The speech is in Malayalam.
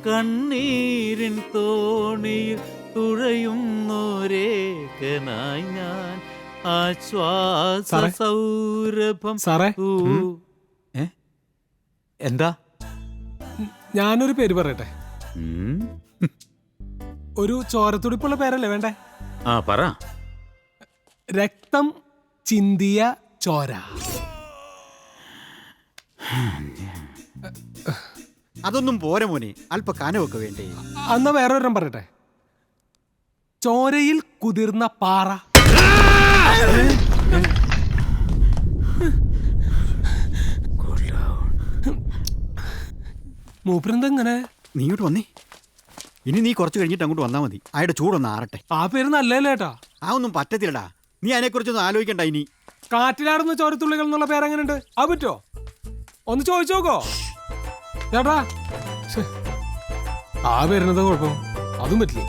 കണ്ണീരിൻ തോണിയിൽ തുഴയുന്നൊരേകനായി ഞാൻ ആശ്വാസ സൗരഭം. എന്താ? ഞാനൊരു പേര് പറയട്ടെ. ഒരു ചോരത്തുടിപ്പുള്ള പേരല്ലേ വേണ്ടേ? ആ പറ. രക്തം ചിന്തിയ ചോര. അതൊന്നും പോരെ മോനെ, അല്പ കനവൊക്കെ വേണ്ടേ? അന്ന് വേറൊരെണ്ണം പറയട്ടെ. ചോരയിൽ കുതിർന്ന പാറ. മൂപ്പരെന്തെങ്ങനെ? നീ ഇങ്ങോട്ട് വന്നേ. ഇനി നീ കുറച്ച് കഴിഞ്ഞിട്ട് അങ്ങോട്ട് വന്നാൽ മതി. അയാളുടെ ചൂടൊന്ന് ആറട്ടെ. ആ പേര് നല്ലല്ലേ ഏട്ടാ? ആ ഒന്നും പറ്റത്തില്ലടാ. നീ അതിനെക്കുറിച്ചൊന്നും ആലോചിക്കണ്ട. ഇനി കാറ്റിലാടുന്ന ചോരത്തുള്ളികൾ എന്നുള്ള പേരെങ്ങനെയുണ്ട്? അത് പറ്റോ? ഒന്ന് ചോദിച്ചു നോക്കോ ചേട്ടാ. ആ പേരിനത് കുഴപ്പം? അതും പറ്റില്ല.